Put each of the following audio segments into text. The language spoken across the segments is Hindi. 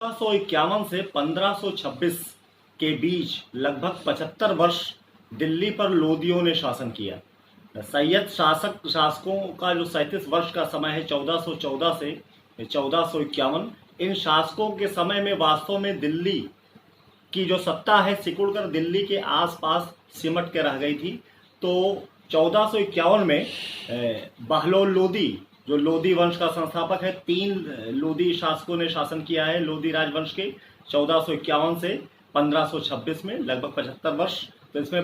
1551 से 1526 के बीच लगभग 75 वर्ष दिल्ली पर लोदियों ने शासन किया। सैयद शासकों का जो 37 वर्ष का समय है 1414 से 1451, इन शासकों के समय में वास्तव में दिल्ली की जो सत्ता है सिकुड़कर दिल्ली के आसपास सिमट के रह गई थी। तो 1451 में बहलोल लोदी, जो लोदी वंश का संस्थापक है, 3 लोदी शासकों ने शासन किया है लोदी राजवंश के 1451 से 1526 में, लगभग 75 वर्ष। तो इसमें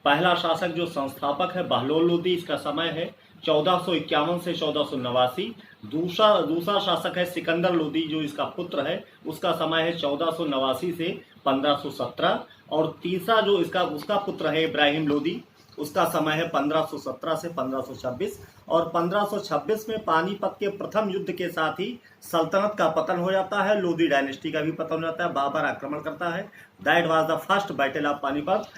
पहला शासक जो संस्थापक है बहलोल लोदी, इसका समय है 1451 से 1489। दूसरा शासक है सिकंदर लोदी, जो इसका पुत्र है, उसका समय है 1489 से 1517। और तीसरा जो उसका पुत्र है इब्राहिम लोदी, उसका समय है 1517 से 1526। और 1526 में पानीपत के प्रथम युद्ध के साथ ही सल्तनत का पतन हो जाता है, लोदी डायनेस्टी का भी पतन हो जाता है, बाबर आक्रमण करता है। That was the first battle of Panipat,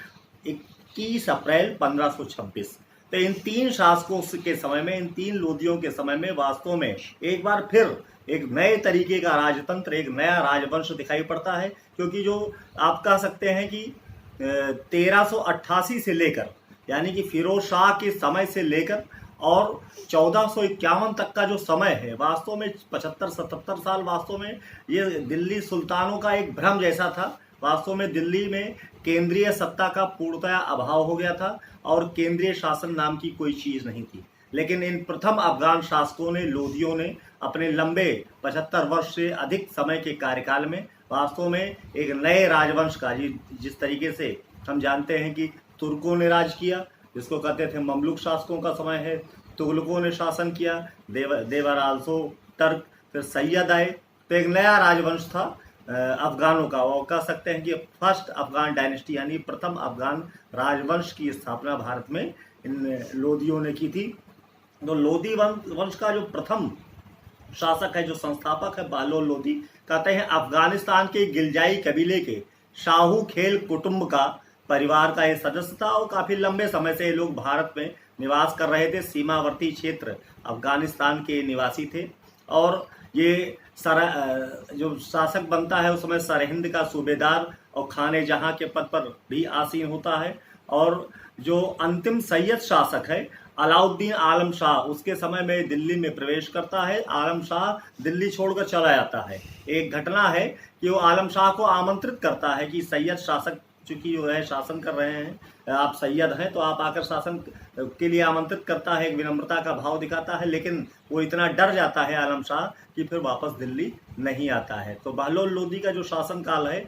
21 अप्रैल 1526। तो इन 3 शासकों के समय में, इन 3 लोदियों के समय में वास्तव में एक बार फिर एक नए तरीके का राजतंत्र, एक नया राजवंश दिखाई पड़ता है। क्योंकि जो आप कह सकते हैं कि 1388 से लेकर, यानी कि फिरोज शाह के समय से लेकर और 1451 तक का जो समय है, वास्तव में 75-77 साल वास्तव में ये दिल्ली सुल्तानों का एक भ्रम जैसा था। वास्तव में दिल्ली में केंद्रीय सत्ता का पूर्णतया अभाव हो गया था और केंद्रीय शासन नाम की कोई चीज़ नहीं थी। लेकिन इन प्रथम अफगान शासकों ने, लोदियों ने, अपने लंबे 75 वर्ष से अधिक समय के कार्यकाल में वास्तव में एक नए राजवंश का, जिस तरीके से हम जानते हैं कि तुर्कों ने राज किया, जिसको कहते थे ममलुक शासकों का समय है, तुगलकों ने शासन किया, देवर आल्सो टर्क, फिर सैयद आए। तो एक नया राजवंश था अफगानों का, और कह सकते हैं कि फर्स्ट अफगान डायनेस्टी यानी प्रथम अफगान राजवंश की स्थापना भारत में इन लोदियों ने की थी। तो लोदी वंश का जो प्रथम शासक है, जो संस्थापक है बहलोल लोदी, कहते हैं अफगानिस्तान के गिलजाई कबीले के शाहू खेल कुटुंब का परिवार का ये सदस्य था और काफ़ी लंबे समय से ये लोग भारत में निवास कर रहे थे। सीमावर्ती क्षेत्र अफगानिस्तान के निवासी थे। और ये जो शासक बनता है उस समय सरहिंद का सूबेदार और खाने जहां के पद पर भी आसीन होता है। और जो अंतिम सैयद शासक है अलाउद्दीन आलम शाह, उसके समय में दिल्ली में प्रवेश करता है। आलम शाह दिल्ली छोड़कर चला जाता है। एक घटना है कि वो आलम शाह को आमंत्रित करता है कि सैयद शासक चूंकि जो है शासन कर रहे हैं, आप सैयद हैं तो आप आकर शासन के लिए आमंत्रित करता है, एक विनम्रता का भाव दिखाता है। लेकिन वो इतना डर जाता है आलम शाह कि फिर वापस दिल्ली नहीं आता है। तो बहलोल लोदी का जो शासन काल है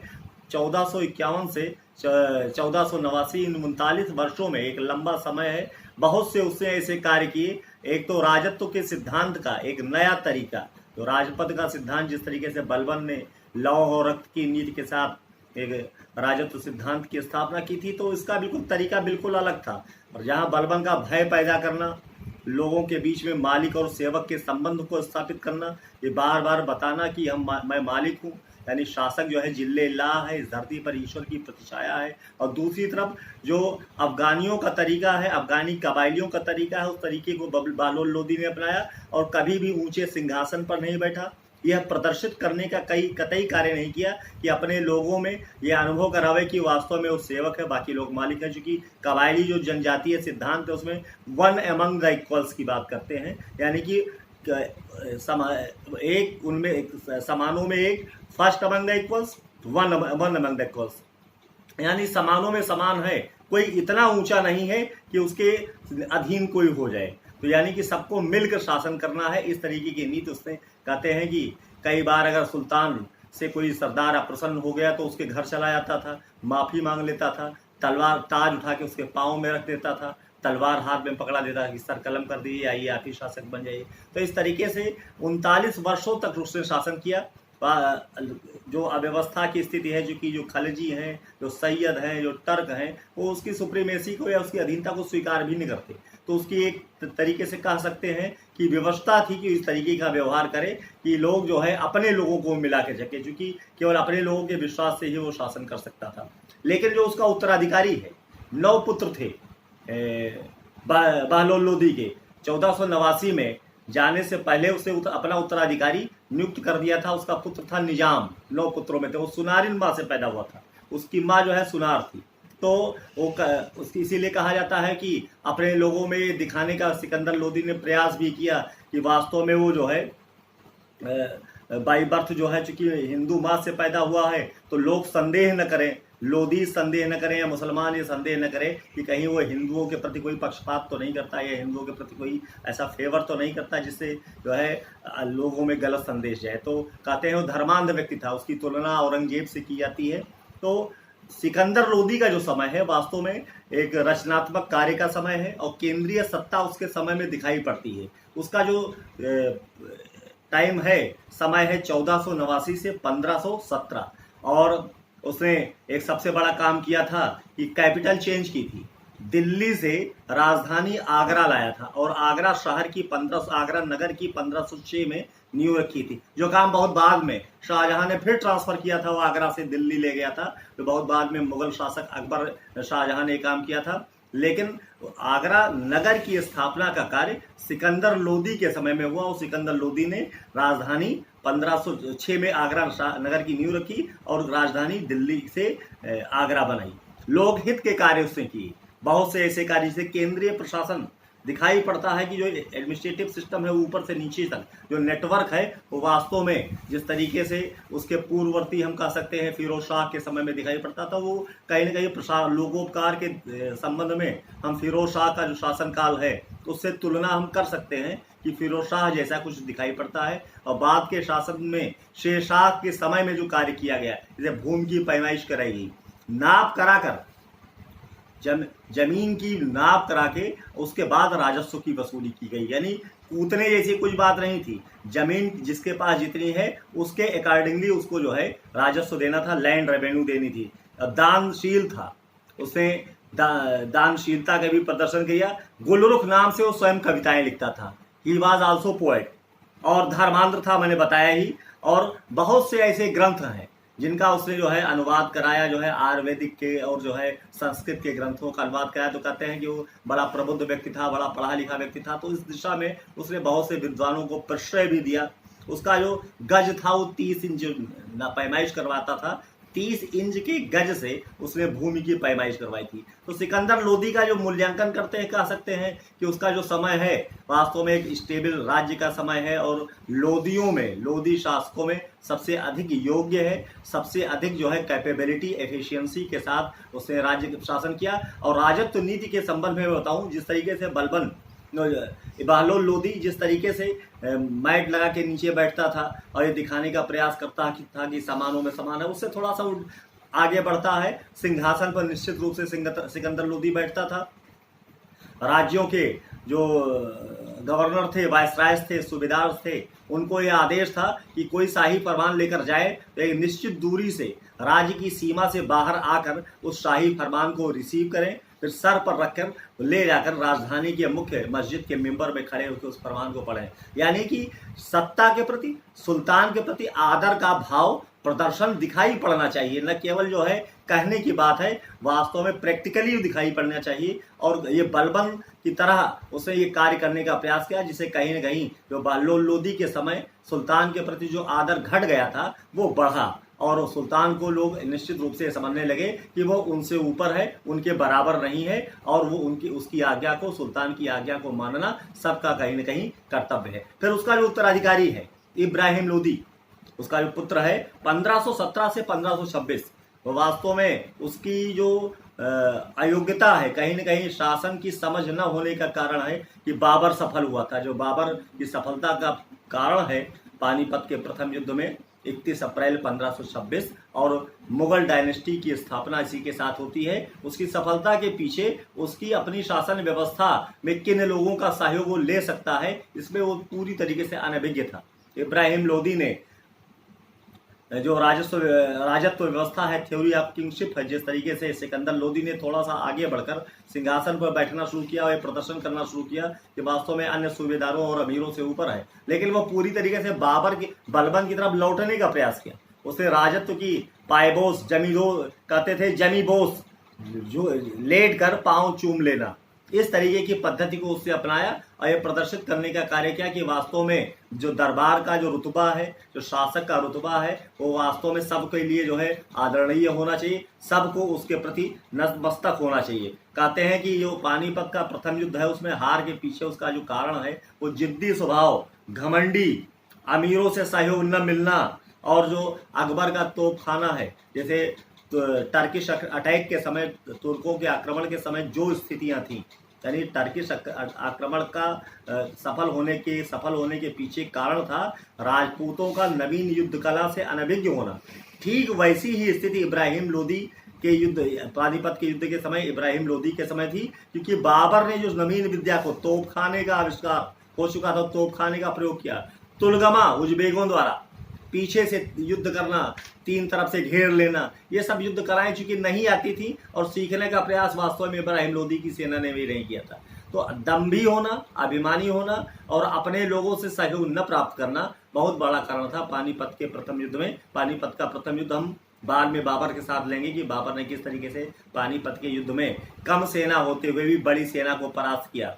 1451 से 1489, इन 39 वर्षों में एक लंबा समय है। बहुत से उसने ऐसे कार्य किए। एक तो राजत्व के सिद्धांत का एक नया तरीका, तो राजपद का सिद्धांत, जिस तरीके से बलबन ने लौह और रक्त की नीति के साथ एक राजत्व सिद्धांत की स्थापना की थी, तो इसका तरीका बिल्कुल अलग था। और जहां बलबन का भय पैदा करना, लोगों के बीच में मालिक और सेवक के संबंध को स्थापित करना, ये बार बार बताना कि मैं मालिक हूँ, यानी शासक जो है जिल्ले इल्लाह है, इस धरती पर ईश्वर की प्रतिछाया है। और दूसरी तरफ जो अफगानियों का तरीका है, अफगानी कबायलियों का तरीका है, उस तरीके को बहलोल लोदी ने अपनाया और कभी भी ऊंचे सिंहासन पर नहीं बैठा। यह प्रदर्शित करने का कतई कार्य नहीं किया कि अपने लोगों में यह अनुभव करावे कि वास्तव में वो सेवक है, बाकी लोग मालिक हैं। चूंकि कबायली जो जनजातीय सिद्धांत है उसमें वन एमंग द इक्वल्स की बात करते हैं, यानी कि एक उनमें समानों में एक, first among the equals, one among the equals, यानी समानों में समान है, कोई इतना ऊंचा नहीं है कि उसके अधीन कोई हो जाए। तो यानी कि सबको मिलकर शासन करना है, इस तरीके की नीति उसने। कहते हैं कि कई बार अगर सुल्तान से कोई सरदार अप्रसन्न हो गया तो उसके घर चला जाता था, माफ़ी मांग लेता था, तलवार ताज उठा के उसके पाँव में रख देता था, तलवार हाथ में पकड़ा देता था कि सर कलम कर दीजिए, आइए आप ही शासक बन जाइए। तो इस तरीके से 39 वर्षों तक उसने शासन किया। जो अव्यवस्था की स्थिति है, जो खलजी हैं, जो सैयद हैं, जो टर्क हैं, वो उसकी सुप्रीमेसी को या उसकी अधीनता को स्वीकार भी नहीं करते। तो उसकी एक तरीके से कह सकते हैं कि व्यवस्था थी कि इस तरीके का व्यवहार करे कि लोग जो है अपने लोगों को मिला के झके, क्योंकि केवल अपने लोगों के विश्वास से ही वो शासन कर सकता था। लेकिन जो उसका उत्तराधिकारी है, 9 पुत्र थे बहलोल लोदी के। 1489 में जाने से पहले उसे अपना उत्तराधिकारी नियुक्त कर दिया था। उसका पुत्र था निजाम, 9 पुत्रों में थे। वो सुनारिन माँ से पैदा हुआ था, उसकी माँ जो है सुनार थी। तो वो उसकी इसीलिए कहा जाता है कि अपने लोगों में ये दिखाने का सिकंदर लोदी ने प्रयास भी किया कि वास्तव में वो जो है बाई बर्थ जो है, चूंकि हिंदू माँ से पैदा हुआ है, तो लोग संदेह न करें, लोधी संदेह न करें या मुसलमान ये संदेह न करें कि कहीं वो हिंदुओं के प्रति कोई पक्षपात तो नहीं करता या हिंदुओं के प्रति कोई ऐसा फेवर तो नहीं करता जिससे जो है लोगों में गलत संदेश जाए। तो कहते हैं वो धर्मांध व्यक्ति था। उसकी तुलना औरंगजेब से की जाती है। तो सिकंदर लोदी का जो समय है वास्तव में एक रचनात्मक कार्य का समय है और केंद्रीय सत्ता उसके समय में दिखाई पड़ती है। उसका जो टाइम है, समय है 1489 से 1517। और उसने एक सबसे बड़ा काम किया था कि कैपिटल चेंज की थी। दिल्ली से राजधानी आगरा लाया था और आगरा शहर की आगरा नगर की 1506 में नींव रखी थी, जो काम बहुत बाद में शाहजहां ने फिर ट्रांसफर किया था। वो आगरा से दिल्ली ले गया था, तो बहुत बाद में मुगल शासक अकबर शाहजहां ने काम किया था। लेकिन आगरा नगर की स्थापना का कार्य सिकंदर लोदी के समय में हुआ और सिकंदर लोदी ने राजधानी 1506 में आगरा नगर की नींव रखी और राजधानी दिल्ली से आगरा बनाई। लोकहित के कार्य उसने किए, बहुत से ऐसे कार्य जिसे केंद्रीय प्रशासन दिखाई पड़ता है कि जो एडमिनिस्ट्रेटिव सिस्टम है ऊपर से नीचे तक जो नेटवर्क है वो वास्तव में जिस तरीके से उसके पूर्ववर्ती हम कह सकते हैं फिरोज शाह के समय में दिखाई पड़ता था, वो कहीं ना कहीं लोकोपकार के संबंध में हम फिरोज शाह का जो शासनकाल है उससे तुलना हम कर सकते हैं कि फिरोज शाह जैसा कुछ दिखाई पड़ता है। और बाद के शासन में शेर शाह के समय में जो कार्य किया गया, जैसे भूमि की पैमाइश कराई गई, नाप कराकर जमीन की नाप करा के उसके बाद राजस्व की वसूली की गई। यानी कूदने जैसी कुछ बात नहीं थी, जमीन जिसके पास जितनी है उसके अकॉर्डिंगली उसको जो है राजस्व देना था, लैंड रेवेन्यू देनी थी। दानशील था, उसने दानशीलता का भी प्रदर्शन किया। गुलरुख नाम से वो स्वयं कविताएं लिखता था। He was also poet. और धर्मांध था, मैंने बताया ही। और बहुत से ऐसे ग्रंथ हैं जिनका उसने जो है अनुवाद कराया, जो है आयुर्वेदिक के और जो है संस्कृत के ग्रंथों का अनुवाद कराया। तो कहते हैं कि वो बड़ा प्रबुद्ध व्यक्ति था, बड़ा पढ़ा लिखा व्यक्ति था। तो इस दिशा में उसने बहुत से विद्वानों को प्रश्रय भी दिया। उसका जो गज था वो 30 इंच पैमाइश करवाता था। 30 इंच के गज से उसने भूमि की पैमाइश करवाई थी। तो सिकंदर लोदी का जो मूल्यांकन करते हैं, कह सकते हैं कि उसका जो समय है वास्तव में एक स्टेबल राज्य का समय है और लोदियों में, लोदी शासकों में सबसे अधिक योग्य है, सबसे अधिक जो है कैपेबिलिटी एफिशिएंसी के साथ उसने राज्य शासन किया। और राजत्व नीति के संबंध में बताऊं, जिस तरीके से बलबन बहलोल लोदी जिस तरीके से मैट लगा के नीचे बैठता था और ये दिखाने का प्रयास करता था कि समानों में समान है, उससे थोड़ा सा आगे बढ़ता है। सिंहासन पर निश्चित रूप से सिकंदर लोदी बैठता था। राज्यों के जो गवर्नर थे, वायसरायज थे, सूबेदार थे, उनको यह आदेश था कि कोई शाही फरमान लेकर जाए तो एक निश्चित दूरी से राज्य की सीमा से बाहर आकर उस शाही फरमान को रिसीव करें, फिर सर पर रखकर ले जाकर राजधानी के मुख्य मस्जिद के मिंबर में खड़े होकर उस फरमान को पढ़ें। यानी कि सत्ता के प्रति, सुल्तान के प्रति आदर का भाव प्रदर्शन दिखाई पड़ना चाहिए, न केवल जो है कहने की बात है, वास्तव में प्रैक्टिकली दिखाई पड़ना चाहिए। और ये बलबन की तरह उसने ये कार्य करने का प्रयास किया, जिसे कहीं न कहीं जो बहलोल लोदी के समय सुल्तान के प्रति जो आदर घट गया था वो बढ़ा और सुल्तान को लोग निश्चित रूप से समझने लगे कि वो उनसे ऊपर है, उनके बराबर नहीं है और वो उसकी आज्ञा को, सुल्तान की आज्ञा को मानना सबका कहीं न कहीं कर्तव्य है। फिर उसका जो उत्तराधिकारी है इब्राहिम लोदी, उसका जो पुत्र है 1517 से 1526, वो वास्तव में उसकी जो अयोग्यता है, कहीं न कहीं शासन की समझ न होने का कारण है कि बाबर सफल हुआ था। जो बाबर की सफलता का कारण है पानीपत के प्रथम युद्ध में 31 अप्रैल 1526 और मुगल डायनेस्टी की स्थापना इसी के साथ होती है। उसकी सफलता के पीछे उसकी अपनी शासन व्यवस्था में किन लोगों का सहयोग वो ले सकता है, इसमें वो पूरी तरीके से अनभिज्ञ था। इब्राहिम लोदी ने जो राजत्व व्यवस्था है, थ्योरी ऑफ किंगशिप है, जिस तरीके से सिकंदर लोदी ने थोड़ा सा आगे बढ़कर सिंहासन पर बैठना शुरू किया और प्रदर्शन करना शुरू किया कि वास्तव में अन्य सूबेदारों और अमीरों से ऊपर है, लेकिन वो पूरी तरीके से बलबन की तरफ लौटने का प्रयास किया। उसने राजत्व की पायबोस, कहते थे जमीबोस, जो लेट कर पांव चूम लेना, इस तरीके की पद्धति को उसने अपनाया और यह प्रदर्शित करने का कार्य किया कि वास्तव में जो दरबार का जो रुतबा है, जो शासक का रुतबा है, वो वास्तव में सबके लिए जो है आदरणीय होना चाहिए, सबको उसके प्रति नतमस्तक होना चाहिए। कहते हैं कि जो पानीपत का प्रथम युद्ध है उसमें हार के पीछे उसका जो कारण है वो जिद्दी स्वभाव, घमंडी, अमीरों से सहयोग न मिलना, और जो अकबर का तोपखाना है, जैसे टर्किश अटैक के समय, तुर्कों के आक्रमण के समय जो स्थितियां थी, यानी टर्किश आक्रमण का सफल होने के पीछे कारण था राजपूतों का नवीन युद्ध कला से अनभिज्ञ होना। ठीक वैसी ही स्थिति इब्राहिम लोदी के युद्ध, पानीपत के युद्ध के समय इब्राहिम लोदी के समय थी, क्योंकि बाबर ने जो नवीन विद्या को, तोपखाने का आविष्कार हो चुका था, तोपखाने का प्रयोग किया, तुलगमा उज्बेकों द्वारा पीछे से युद्ध करना, तीन तरफ से घेर लेना, ये सब युद्ध कलाएं चूंकि नहीं आती थी और सीखने का प्रयास वास्तव में इब्राहिम लोदी की सेना ने भी नहीं किया था। तो दम्भी होना, अभिमानी होना और अपने लोगों से सहयोग न प्राप्त करना बहुत बड़ा कारण था पानीपत के प्रथम युद्ध में। पानीपत का प्रथम युद्ध हम बाद में बाबर के साथ लेंगे कि बाबर ने किस तरीके से पानीपत के युद्ध में कम सेना होते हुए भी बड़ी सेना को परास्त किया।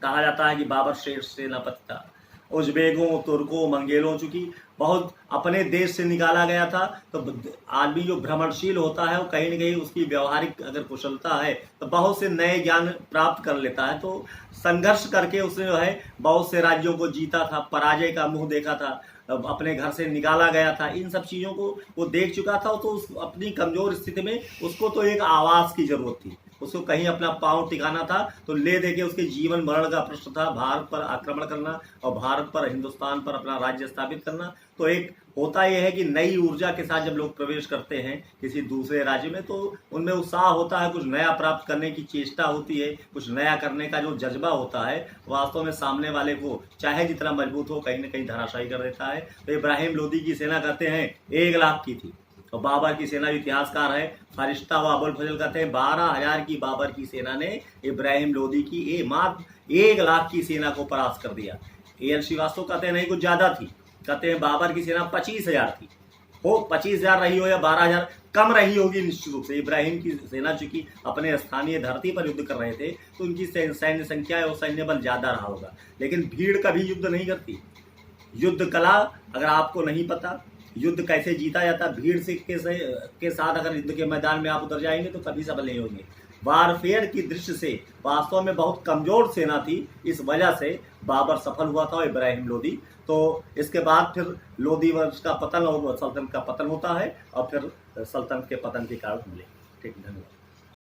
कहा जाता है कि बाबर श्रेष्ठ सेनापति था। उज्बेकों, तुर्कों, मंगेलों, चूंकि बहुत अपने देश से निकाला गया था, तो आदमी जो भ्रमणशील होता है वो कहीं ना कहीं उसकी व्यवहारिक अगर कुशलता है तो बहुत से नए ज्ञान प्राप्त कर लेता है। तो संघर्ष करके उसने जो है बहुत से राज्यों को जीता था, पराजय का मुंह देखा था, अपने घर से निकाला गया था, इन सब चीज़ों को वो देख चुका था। तो उस अपनी कमजोर स्थिति में उसको तो एक आवास की जरूरत थी, उसको कहीं अपना पांव टिकाना था। तो ले दे के उसके जीवन मरण का प्रश्न था, भारत पर आक्रमण करना और भारत पर, हिंदुस्तान पर अपना राज्य स्थापित करना। तो एक होता यह है कि नई ऊर्जा के साथ जब लोग प्रवेश करते हैं किसी दूसरे राज्य में तो उनमें उत्साह होता है, कुछ नया प्राप्त करने की चेष्टा होती है, कुछ नया करने का जो जज्बा होता है वास्तव में सामने वाले को चाहे जितना मजबूत हो कहीं ना कहीं धराशायी कर देता है। तो इब्राहिम लोदी की सेना कहते हैं 1 लाख की थी और बाबर की सेना, इतिहासकार है फरिश्ता व अबुल फजल कहते हैं 12,000 की बाबर की सेना ने इब्राहिम लोदी की मात्र 1 लाख की सेना को परास्त कर दिया। एल श्रीवास्तव कहते हैं नहीं, कुछ ज्यादा थी, कहते हैं बाबर की सेना 25,000 थी। हो 25,000 रही हो या 12,000, कम रही होगी निश्चित रूप से। इब्राहिम की सेना चूंकि अपने स्थानीय धरती पर युद्ध कर रहे थे तो उनकी सैन्य संख्या और सैन्य बल ज्यादा रहा होगा, लेकिन भीड़ कभी युद्ध नहीं करती। युद्ध कला अगर आपको नहीं पता, युद्ध कैसे जीता जाता, भीड़ से के साथ अगर युद्ध के मैदान में आप उतर जाएंगे तो कभी सफल नहीं होंगे। वारफेयर की दृष्टि से वास्तव में बहुत कमजोर सेना थी, इस वजह से बाबर सफल हुआ था, इब्राहिम लोदी। तो इसके बाद फिर लोदी वंश का पतन और सल्तनत का पतन होता है और फिर सल्तनत के पतन के कारण मिले। ठीक, धन्यवाद।